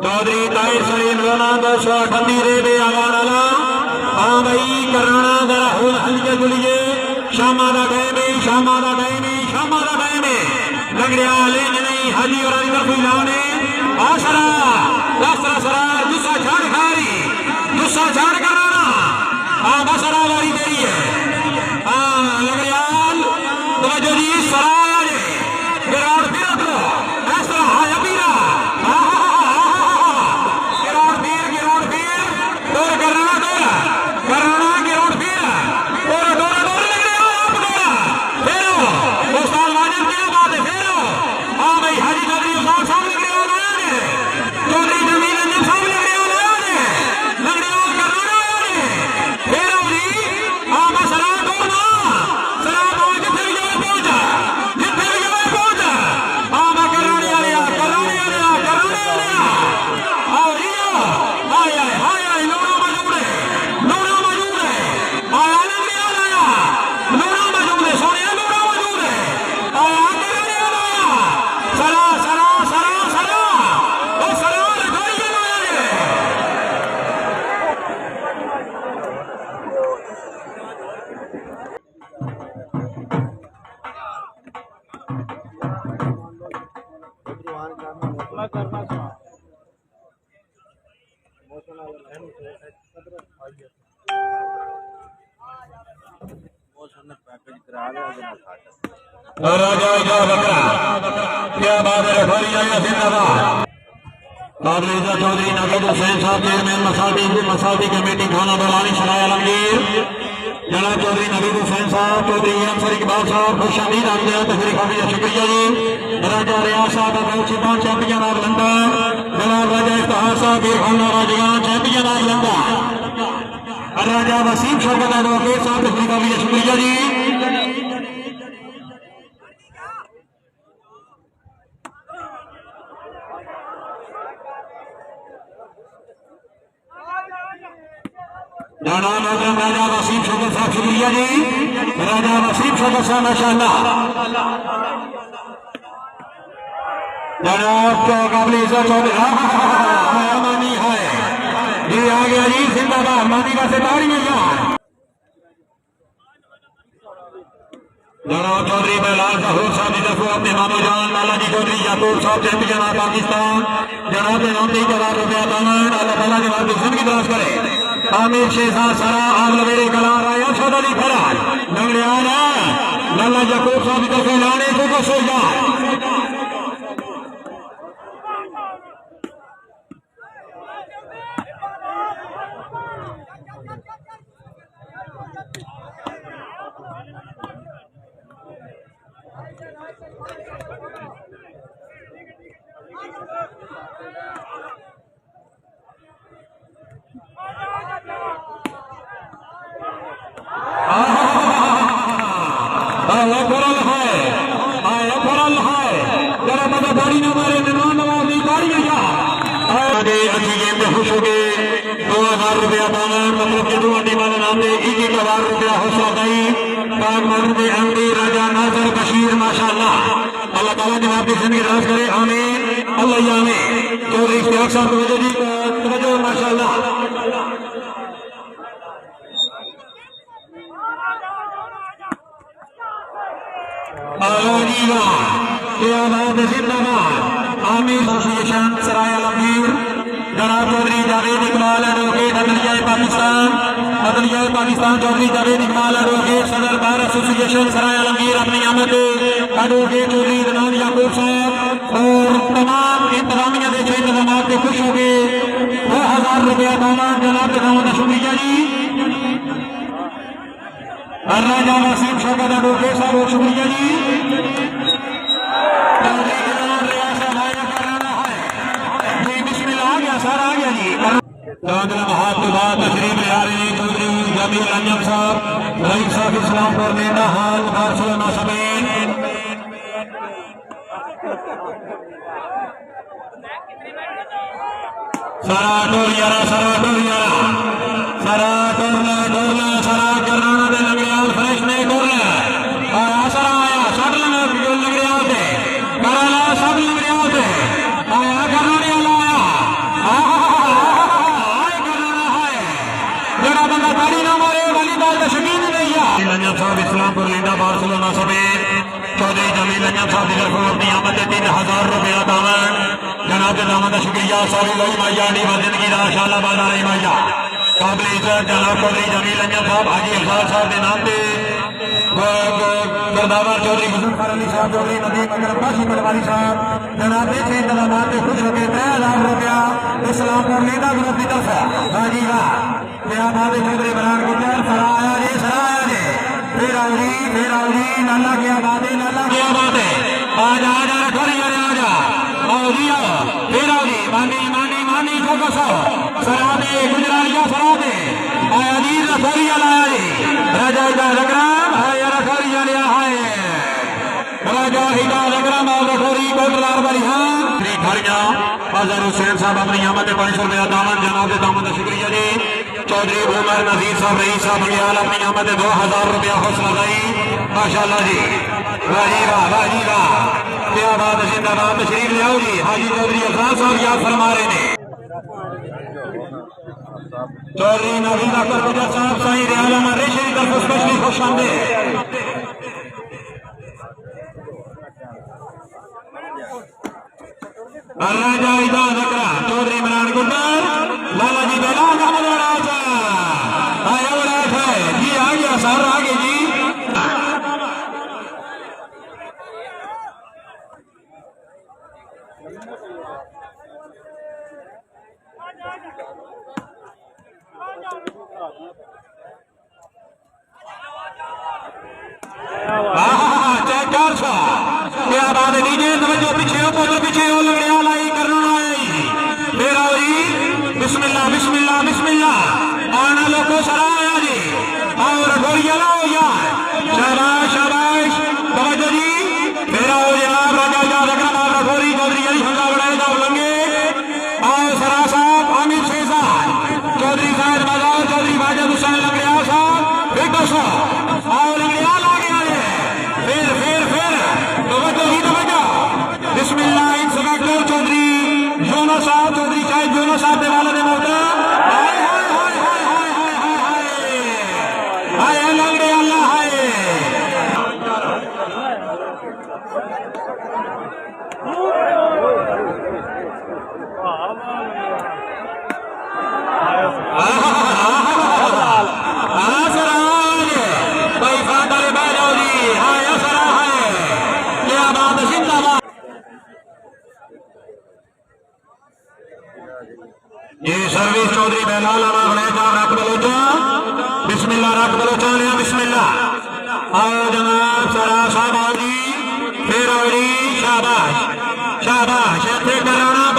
चौधरी ताहिर सलीम रोना 238 रेडे आवानाला। हाँ भाई कराना जरा होल हल्के गुलिये शामा दा टाइम लंगड़िया लेंज नहीं हाजी और अली तरफ लाने आसरा लासरा सरा गुस्सा झाड़ खारी गुस्सा झाड़ कराना। हाँ बसरा वारी तेरी है। हाँ लंगड़िया तवज्जो जी सरा गिरावट फिर तो ऐसा हाया पीरा गिरावट फिर दौर कराना गिरावट फिर दौर लंगड़िया आप दौरा फेरो उस्ताद वाजिब क्या बात है फेरो। हाँ भाई हाजी चौधरी उस्ताद साहब लंगड़िया लाया ने चौधरी जमील अंजम साहब लंगड़िया लाया ने लंगड़िया कराना ने फेरो जी। हाँ बसरा दौड़ना सरा जिथे भी जाए पहुंचा राजा बकरा क्या बात है जिंदाबाद। चौधरी नगद हुसैन साहब चेयरमैन मसादी कमेटी खाना बलानी सराय आलमगीर जनाब चौधरी नगद हुसैन साहब चौधरी अंसर इकबाल साहब खुश आमदीद आपके यहाँ तकरीर काफी शुक्रिया जी। राजा रियाज साहब चैंपियन ऑफ लंदन जनाब राजा इफ्तिखार साहब वीर खाना राजगान champion of London Raja Waseem Shaukat advocate sahab तकरीर काफी शुक्रिया जी। जनाब राजा वसीम शौकत साहब शुक्रिया जी। राजा वसीम शौकत साहब माशाअल्लाह जनाब काबिल इज्जत चौधरी मानी है जी आ गया जी जिंदाबाद मानी का सितारी में जनाब चौधरी बैलाल जहूर साहब की तरफ अपने मामू जान लाला जी चौधरी याकूब साहब चैंपियन ऑफ पाकिस्तान जनाब नामदी जवाब रुपया दामन अल्लाह ताला जवाब की जिंदगी दराज करे। आमिर शेखा सारा आग लवेरे कला राया चौधरी फराज लंगड़ियाना लाला याकूब साहब की तरफ लाने को सोजा रुपया मतलब के 2 वाले नाम दे 1000 रुपया हौसला अफजाई पाक मर्द एमडी राजा नाजर बशीर माशाअल्लाह अल्लाह ताला जवाब की जिंदगी दराज करे आमीन अल्लाह आमीन। चौधरी इश्तियाक साहब जी तवज्जो माशाअल्लाह जिंदाबाद आमीन एसोसिएशन सराय आलमगीर जनाब चौधरी जावेद इकबाल एडवोकेट अदलिया पाकिस्तान चौधरी जावेद इकबाल एडवोकेट सदर बार एसोसिएशन सराय आलमगीर अपनी आमद एडवोकेट चौधरी जनाब याकूब साहब और तमाम इंतजामिया देखे इंतजाम से खुश हो गए 2000 रुपया दाना जनाब का शुक्रिया जी। राजा वसीम शौकत एडवोकेट साहब शुक्रिया जी। सारा आ गया जी तशरीफ ले आ रहे हैं चौधरी जमील अंजम साहब रईस साहब इस्लामपुर नेता हाल बार्सिलोना समेत सारा टोलिया सारा करना दे लंगड़ियाल फ्रेश नहीं कर रहा और आसरा आया शट लंगड़ियाल से कराला साहब इस्लामपुर लिंडा बार्सिलोना समेत चौधरी जमील अय्यब साहब की तरफ अपनी आमद 3000 रुपया दामन जनाब के दामन का शुक्रिया सारी लोग माइया नी जिंदगी का शाला बादा रही माइया काबिल इज्जत जनाब चौधरी जमील अय्यब साहब हाजी अफसार साहब के नाम से गर्दावर चौधरी गुजर अली साहब चौधरी नदीम अकरम बाशी पटवारी साहब जनाब के इंतजामात में खुश रखे 3000 रुपया इस्लामपुर लिंडा ग्रुप की तरफ हाजी का क्या बात है चौधरी बरान गुजर सराया जी फिर अवरी नाला क्या बात है आजा रखोरी आजा औरिया फिर अवरी मानी ठोको सो सरादे गुजरालिया सरादे अजीज रखोरी लाया जी राजा इदा रगराम हाय रखोरी लिया हाय राजा इदा रगराम और रखोरी कोटलार वाली हां श्री खरिया बाजार हुसैन साहब अपनी आमद 500 रुपया दामन जनाब के दामन का शुक्रिया जी चौधरी उमर नजीर साहब रईस साहब बंगाल अपनी आमद 2000 रुपया हौसला रही माशाल्लाह जी वाह क्या बात है जिंदाबाद तशरीफ ले आओ जी हाजी चौधरी अफसार साहब याद फरमा रहे ने चौधरी नवीद अकबर गुजर साहब साईं रियाला मरेशी की तरफ स्पेशली खुश आमदीद राजा इदा जकरा चौधरी इमरान गुजर लाला जी बेला जी आ गया सर आगे जी क्या बात है डीजे तवज्जो पीछे हो लगड़िया लाई करना आई मेरा जी बिस्मिल्लाह आना लोगो सराया जी और गोरिया लाओ यार शाबाश तवज्जो जी मेरा जनाब राजा जगरा बाबा गोरी चौधरी अली हमला बढ़ाएगा उलंगे और सरा साहब आमिर शेखजाद चौधरी साहब बाजार चौधरी बाजा हुसैन लगड़िया साहब बेटो साहब और लगड़िया लागे आए फिर बिस्मिल्लाह इंस्पेक्टर चौधरी जोनो साहब चौधरी शाहिद जोनो साहब वाले ने मौका हाय लंगड़े अल्लाह हाय ये सर्विस चौधरी बेलाल रख बलोचा बिस्मिल्लाह रख बलोचा लिया बिस्मिल्लाह आओ जनाब सरा साहब जी फिर शाबाश कराना